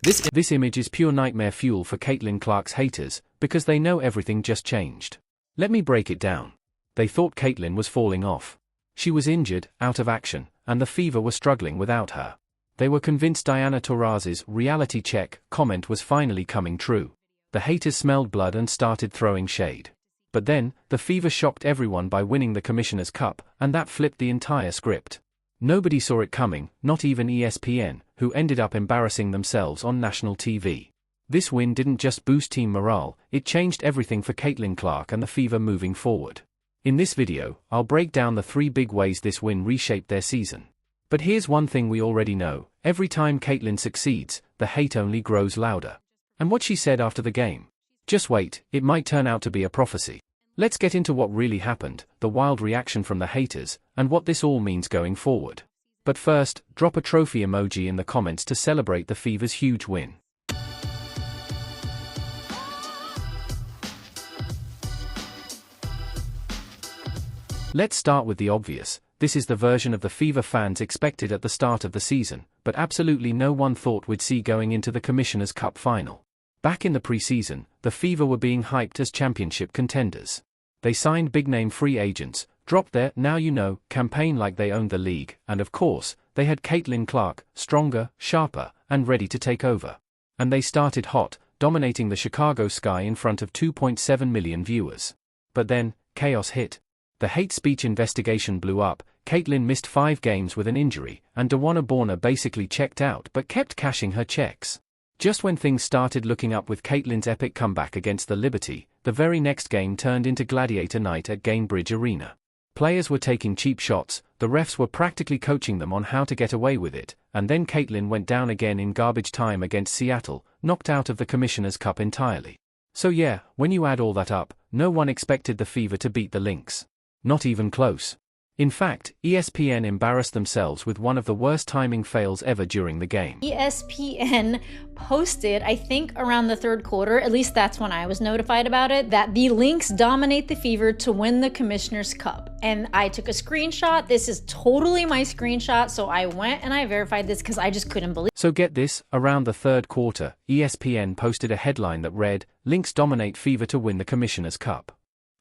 This image is pure nightmare fuel for Caitlin Clark's haters, because they know everything just changed. Let me break it down. They thought Caitlin was falling off. She was injured, out of action, and the Fever were struggling without her. They were convinced Diana Taurasi's reality check comment was finally coming true. The haters smelled blood and started throwing shade. But then, the Fever shocked everyone by winning the Commissioner's Cup, and that flipped the entire script. Nobody saw it coming, not even ESPN, who ended up embarrassing themselves on national TV. This win didn't just boost team morale, it changed everything for Caitlin Clark and the Fever moving forward. In this video, I'll break down the 3 big ways this win reshaped their season. But here's one thing we already know: every time Caitlin succeeds, the hate only grows louder. And what she said after the game? Just wait, it might turn out to be a prophecy. Let's get into what really happened, the wild reaction from the haters, and what this all means going forward. But first, drop a trophy emoji in the comments to celebrate the Fever's huge win. Let's start with the obvious. This is the version of the Fever fans expected at the start of the season, but absolutely no one thought we'd see going into the Commissioner's Cup final. Back in the pre-season, the Fever were being hyped as championship contenders. They signed big-name free agents, dropped their "Now You Know" campaign like they owned the league, and of course, they had Caitlin Clark, stronger, sharper, and ready to take over. And they started hot, dominating the Chicago sky in front of 2.7 million viewers. But then, chaos hit. The hate speech investigation blew up. Caitlin missed 5 games with an injury, and Wnba basically checked out but kept cashing her checks. Just when things started looking up with Caitlin's epic comeback against the Liberty, the very next game turned into Gladiator Night at Gainbridge Arena. Players were taking cheap shots, the refs were practically coaching them on how to get away with it, and then Caitlin went down again in garbage time against Seattle, knocked out of the Commissioner's Cup entirely. So yeah, when you add all that up, no one expected the Fever to beat the Lynx. Not even close. In fact, ESPN embarrassed themselves with one of the worst timing fails ever during the game. ESPN posted, I think around the 3rd quarter, at least that's when I was notified about it, that the Lynx dominate the Fever to win the Commissioner's Cup. And I took a screenshot. This is totally my screenshot, so I went and I verified this because I just couldn't believe it. So get this, around the 3rd quarter, ESPN posted a headline that read, "Lynx dominate Fever to win the Commissioner's Cup."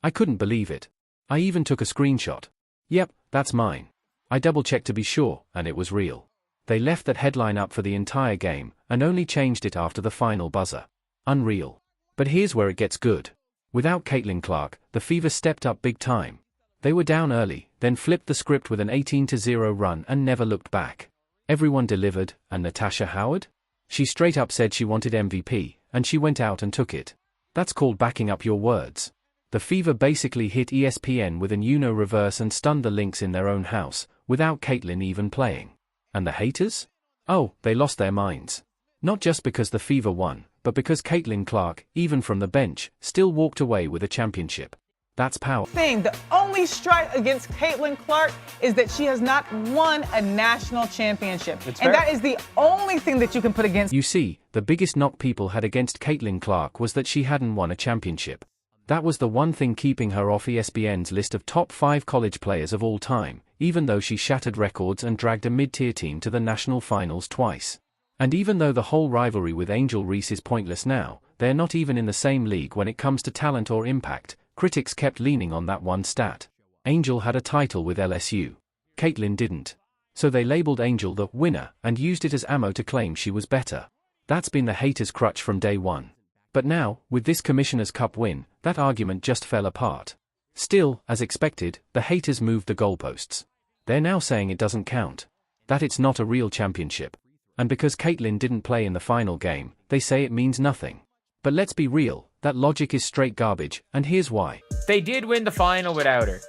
I couldn't believe it. I even took a screenshot. Yep, that's mine. I double-checked to be sure, and it was real. They left that headline up for the entire game, and only changed it after the final buzzer. Unreal. But here's where it gets good. Without Caitlin Clark, the Fever stepped up big time. They were down early, then flipped the script with an 18-0 run and never looked back. Everyone delivered, and Natasha Howard? She straight up said she wanted MVP, and she went out and took it. That's called backing up your words. The Fever basically hit ESPN with an Uno reverse and stunned the Lynx in their own house, without Caitlin even playing. And the haters? Oh, they lost their minds. Not just because the Fever won, but because Caitlin Clark, even from the bench, still walked away with a championship. That's power. The only strike against Caitlin Clark is that she has not won a national championship. And that is the only thing that you can put against. You see, the biggest knock people had against Caitlin Clark was that she hadn't won a championship. That was the one thing keeping her off ESPN's list of top 5 college players of all time, even though she shattered records and dragged a mid-tier team to the national finals twice. And even though the whole rivalry with Angel Reese is pointless now, they're not even in the same league when it comes to talent or impact. Critics kept leaning on that one stat. Angel had a title with LSU. Caitlin didn't. So they labeled Angel the winner and used it as ammo to claim she was better. That's been the haters' crutch from day one. But now, with this Commissioner's Cup win, that argument just fell apart. Still, as expected, the haters moved the goalposts. They're now saying it doesn't count. That it's not a real championship. And because Caitlin didn't play in the final game, they say it means nothing. But let's be real, that logic is straight garbage, and here's why. They did win the final without her.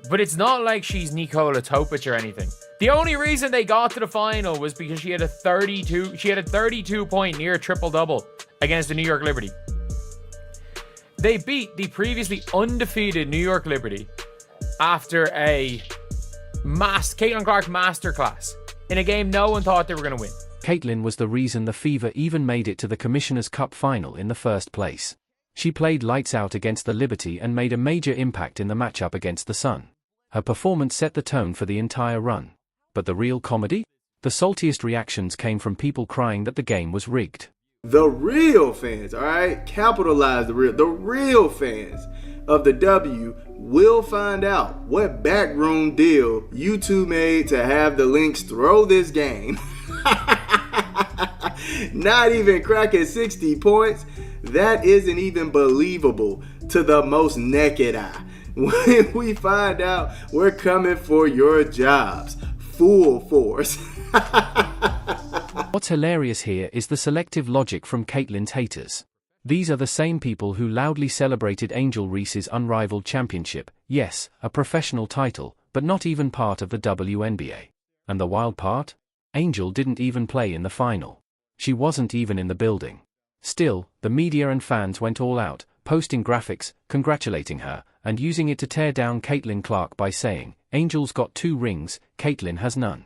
But it's not like she's Nikola Topic or anything. The only reason they got to the final was because she had a 32-point near triple-double against the New York Liberty. They beat the previously undefeated New York Liberty after a Caitlin Clark masterclass in a game no one thought they were going to win. Caitlin was the reason the Fever even made it to the Commissioner's Cup final in the first place. She played lights out against the Liberty and made a major impact in the matchup against the Sun. Her performance set the tone for the entire run. But the real comedy? The saltiest reactions came from people crying that the game was rigged. The real fans, all right? Capitalize the real fans of the W will find out what backroom deal YouTube made to have the Lynx throw this game. Not even cracking 60 points. That isn't even believable to the most naked eye. When we find out, we're coming for your jobs. Full force. What's hilarious here is the selective logic from Caitlyn's haters. These are the same people who loudly celebrated Angel Reese's unrivaled championship, yes, a professional title, but not even part of the WNBA. And the wild part? Angel didn't even play in the final. She wasn't even in the building. Still, the media and fans went all out, posting graphics, congratulating her, and using it to tear down Caitlin Clark by saying, Angel's got 2 rings, Caitlin has none.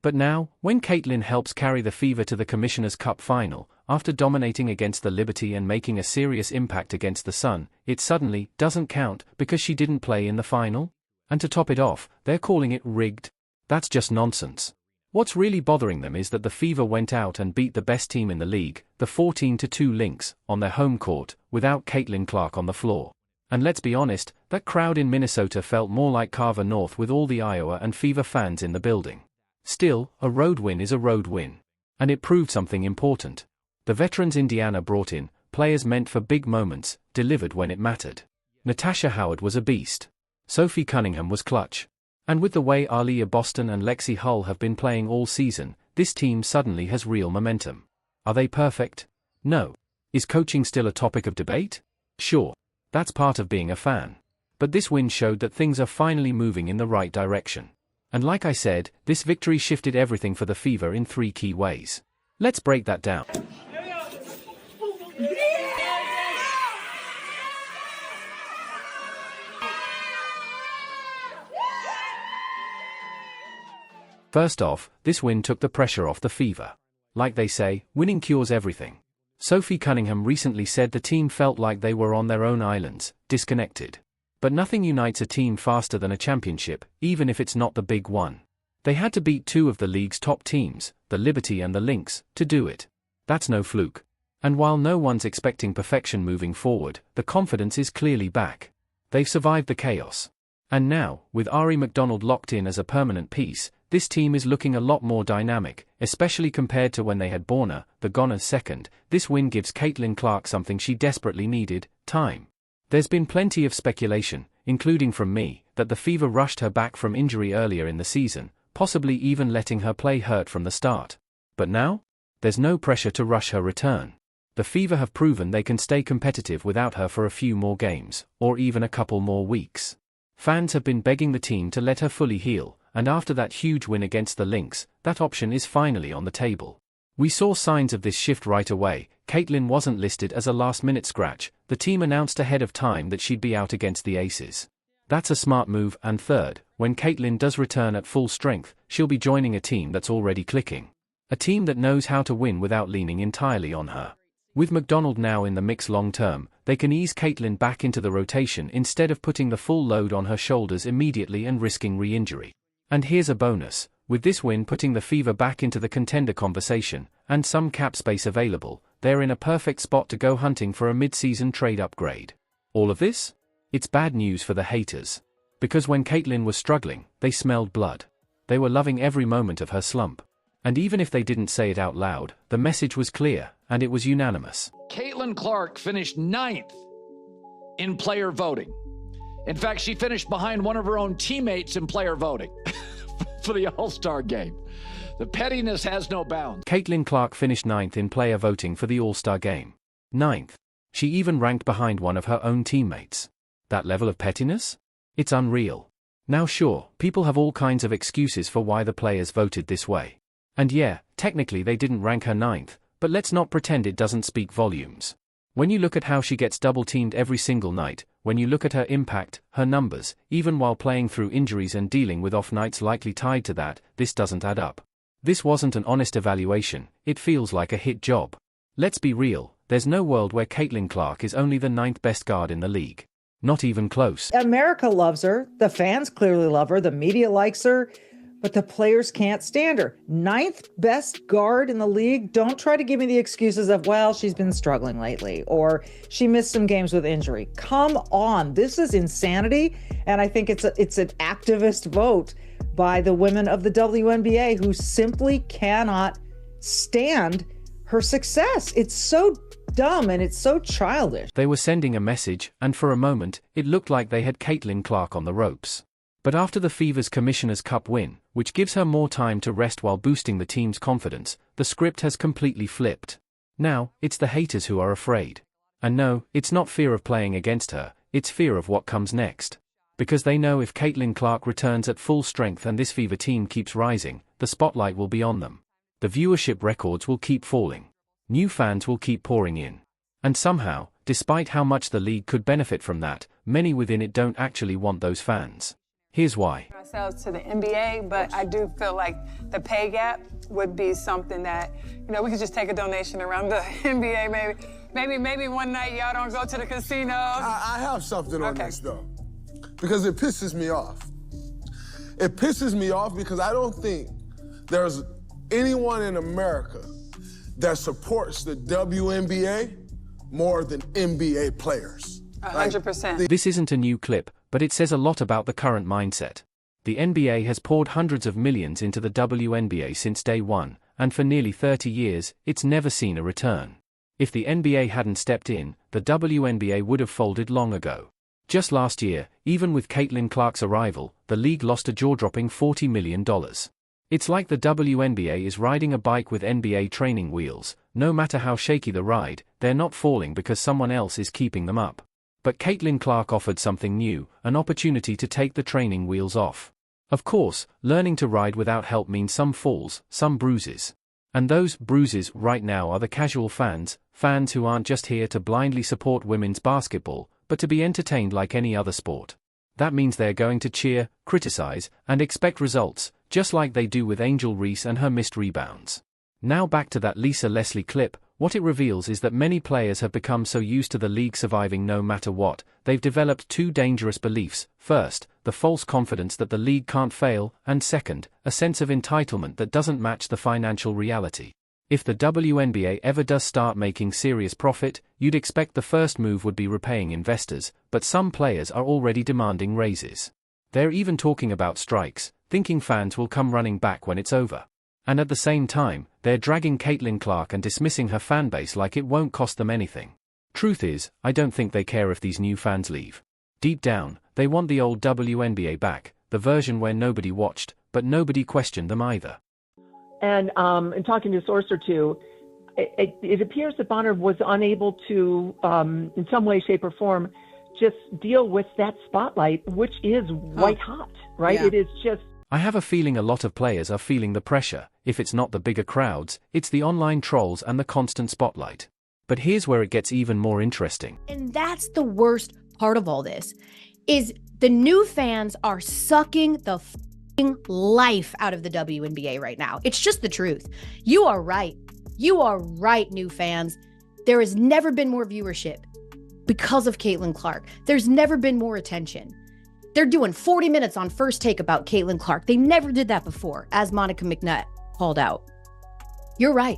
But now, when Caitlin helps carry the Fever to the Commissioner's Cup final, after dominating against the Liberty and making a serious impact against the Sun, it suddenly doesn't count because she didn't play in the final? And to top it off, they're calling it rigged? That's just nonsense. What's really bothering them is that the Fever went out and beat the best team in the league, the 14-2 Lynx, on their home court, without Caitlin Clark on the floor. And let's be honest, that crowd in Minnesota felt more like Carver North with all the Iowa and Fever fans in the building. Still, a road win is a road win. And it proved something important. The veterans Indiana brought in, players meant for big moments, delivered when it mattered. Natasha Howard was a beast. Sophie Cunningham was clutch. And with the way Aaliyah Boston and Lexi Hull have been playing all season, this team suddenly has real momentum. Are they perfect? No. Is coaching still a topic of debate? Sure. That's part of being a fan. But this win showed that things are finally moving in the right direction. And like I said, this victory shifted everything for the Fever in 3 key ways. Let's break that down. First off, this win took the pressure off the Fever. Like they say, winning cures everything. Sophie Cunningham recently said the team felt like they were on their own islands, disconnected. But nothing unites a team faster than a championship, even if it's not the big one. They had to beat 2 of the league's top teams, the Liberty and the Lynx, to do it. That's no fluke. And while no one's expecting perfection moving forward, the confidence is clearly back. They've survived the chaos. And now, with Ari McDonald locked in as a permanent piece, this team is looking a lot more dynamic, especially compared to when they had Borna, the Goners second. This win gives Caitlin Clark something she desperately needed, time. There's been plenty of speculation, including from me, that the Fever rushed her back from injury earlier in the season, possibly even letting her play hurt from the start. But now? There's no pressure to rush her return. The Fever have proven they can stay competitive without her for a few more games, or even a couple more weeks. Fans have been begging the team to let her fully heal, and after that huge win against the Lynx, that option is finally on the table. We saw signs of this shift right away. Caitlin wasn't listed as a last-minute scratch. The team announced ahead of time that she'd be out against the Aces. That's a smart move, and third, when Caitlin does return at full strength, she'll be joining a team that's already clicking. A team that knows how to win without leaning entirely on her. With McDonald now in the mix long-term, they can ease Caitlin back into the rotation instead of putting the full load on her shoulders immediately and risking re-injury. And here's a bonus. With this win putting the Fever back into the contender conversation, and some cap space available, they're in a perfect spot to go hunting for a mid-season trade upgrade. All of this? It's bad news for the haters. Because when Caitlin was struggling, they smelled blood. They were loving every moment of her slump. And even if they didn't say it out loud, the message was clear, and it was unanimous. Caitlin Clark finished 9th in player voting. In fact, she finished behind one of her own teammates in player voting for the All-Star game. The pettiness has no bounds. Caitlin Clark finished 9th in player voting for the All-Star game. 9th. She even ranked behind one of her own teammates. That level of pettiness? It's unreal. Now sure, people have all kinds of excuses for why the players voted this way. And yeah, technically they didn't rank her 9th, but let's not pretend it doesn't speak volumes. When you look at how she gets double-teamed every single night, when you look at her impact, her numbers, even while playing through injuries and dealing with off nights likely tied to that, this doesn't add up. This wasn't an honest evaluation, it feels like a hit job. Let's be real, there's no world where Caitlin Clark is only the 9th best guard in the league. Not even close. America loves her, the fans clearly love her, the media likes her, but the players can't stand her. 9th best guard in the league. Don't try to give me the excuses of, well, she's been struggling lately, or she missed some games with injury. Come on, this is insanity. And I think it's an activist vote by the women of the WNBA who simply cannot stand her success. It's so dumb and it's so childish. They were sending a message, and for a moment, it looked like they had Caitlin Clark on the ropes. But after the Fever's Commissioner's Cup win, which gives her more time to rest while boosting the team's confidence, the script has completely flipped. Now, it's the haters who are afraid. And no, it's not fear of playing against her, it's fear of what comes next. Because they know if Caitlin Clark returns at full strength and this Fever team keeps rising, the spotlight will be on them. The viewership records will keep falling. New fans will keep pouring in. And somehow, despite how much the league could benefit from that, many within it don't actually want those fans. Here's why. Ourselves to the NBA, but I do feel like the pay gap would be something that, we could just take a donation around the NBA maybe one night y'all don't go to the casinos. I have something on this though, because it pisses me off. It pisses me off because I don't think there's anyone in America that supports the WNBA more than NBA players. 100%. This isn't a new clip, but it says a lot about the current mindset. The NBA has poured hundreds of millions into the WNBA since day one, and for nearly 30 years, it's never seen a return. If the NBA hadn't stepped in, the WNBA would have folded long ago. Just last year, even with Caitlin Clark's arrival, the league lost a jaw-dropping $40 million. It's like the WNBA is riding a bike with NBA training wheels. No matter how shaky the ride, they're not falling because someone else is keeping them up. But Caitlin Clark offered something new, an opportunity to take the training wheels off. Of course, learning to ride without help means some falls, some bruises. And those bruises right now are the casual fans who aren't just here to blindly support women's basketball, but to be entertained like any other sport. That means they're going to cheer, criticize, and expect results, just like they do with Angel Reese and her missed rebounds. Now back to that Lisa Leslie clip. What it reveals is that many players have become so used to the league surviving no matter what, they've developed two dangerous beliefs. First, the false confidence that the league can't fail, and second, a sense of entitlement that doesn't match the financial reality. If the WNBA ever does start making serious profit, you'd expect the first move would be repaying investors, but some players are already demanding raises. They're even talking about strikes, thinking fans will come running back when it's over. And at the same time, they're dragging Caitlin Clark and dismissing her fanbase like it won't cost them anything. Truth is, I don't think they care if these new fans leave. Deep down, they want the old WNBA back, the version where nobody watched, but nobody questioned them either. And in talking to a source or two, it appears that Bonner was unable to, in some way, shape, or form, just deal with that spotlight, which is white hot, right? Yeah. It is just... I have a feeling a lot of players are feeling the pressure. If it's not the bigger crowds, it's the online trolls and the constant spotlight. But here's where it gets even more interesting. And that's the worst part of all this, is the new fans are sucking the life out of the WNBA right now. It's just the truth. You are right. You are right, new fans. There has never been more viewership because of Caitlin Clark. There's never been more attention. They're doing 40 minutes on First Take about Caitlin Clark. They never did that before, as Monica McNutt called out. You're right.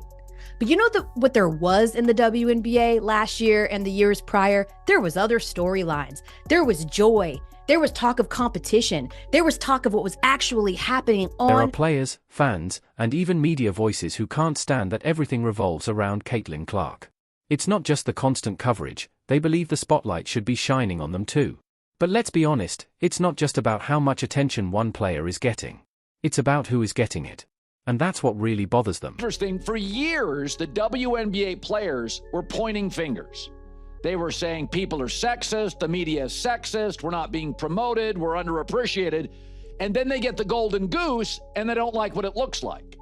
But you know what there was in the WNBA last year and the years prior? There was other storylines. There was joy. There was talk of competition. There was talk of what was actually happening on... There are players, fans, and even media voices who can't stand that everything revolves around Caitlin Clark. It's not just the constant coverage, they believe the spotlight should be shining on them too. But let's be honest, it's not just about how much attention one player is getting. It's about who is getting it. And that's what really bothers them. Interesting, for years, the WNBA players were pointing fingers. They were saying people are sexist, the media is sexist, we're not being promoted, we're underappreciated. And then they get the golden goose and they don't like what it looks like.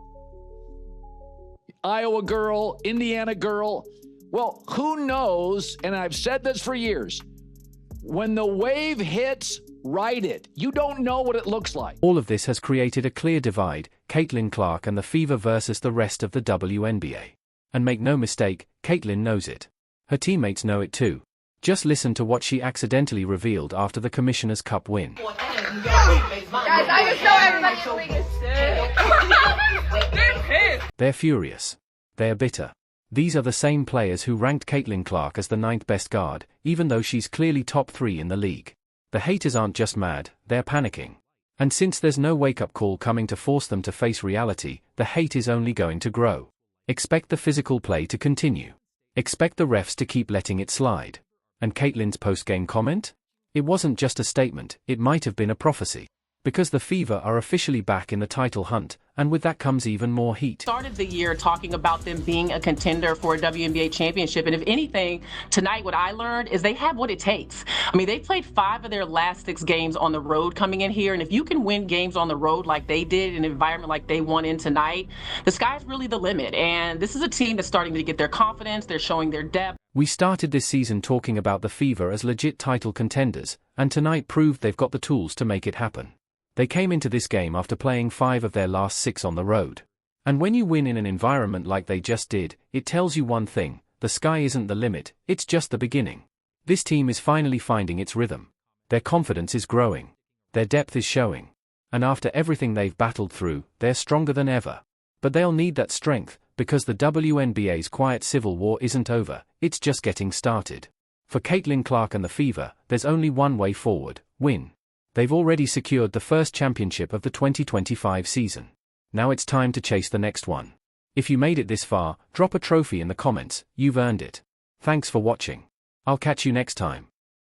Iowa girl, Indiana girl. Well, who knows, and I've said this for years, when the wave hits, ride it. You don't know what it looks like. All of this has created a clear divide, Caitlin Clark and the Fever versus the rest of the WNBA. And make no mistake, Caitlin knows it. Her teammates know it too. Just listen to what she accidentally revealed after the Commissioner's Cup win. Guys, I just know everybody in the league is They're furious. They're bitter. These are the same players who ranked Caitlin Clark as the 9th best guard, even though she's clearly top 3 in the league. The haters aren't just mad, they're panicking. And since there's no wake-up call coming to force them to face reality, the hate is only going to grow. Expect the physical play to continue. Expect the refs to keep letting it slide. And Caitlin's post-game comment? It wasn't just a statement, it might have been a prophecy. Because the Fever are officially back in the title hunt, and with that comes even more heat. Started the year talking about them being a contender for a WNBA championship, and if anything, tonight what I learned is they have what it takes. I mean, they played 5 of their last 6 games on the road coming in here, and if you can win games on the road like they did in an environment like they won in tonight, the sky's really the limit, and this is a team that's starting to get their confidence, they're showing their depth. We started this season talking about the Fever as legit title contenders, and tonight proved they've got the tools to make it happen. They came into this game after playing 5 of their last 6 on the road. And when you win in an environment like they just did, it tells you one thing: the sky isn't the limit, it's just the beginning. This team is finally finding its rhythm. Their confidence is growing. Their depth is showing. And after everything they've battled through, they're stronger than ever. But they'll need that strength, because the WNBA's quiet civil war isn't over, it's just getting started. For Caitlin Clark and the Fever, there's only one way forward: win. They've already secured the first championship of the 2025 season. Now it's time to chase the next one. If you made it this far, drop a trophy in the comments, you've earned it. Thanks for watching. I'll catch you next time.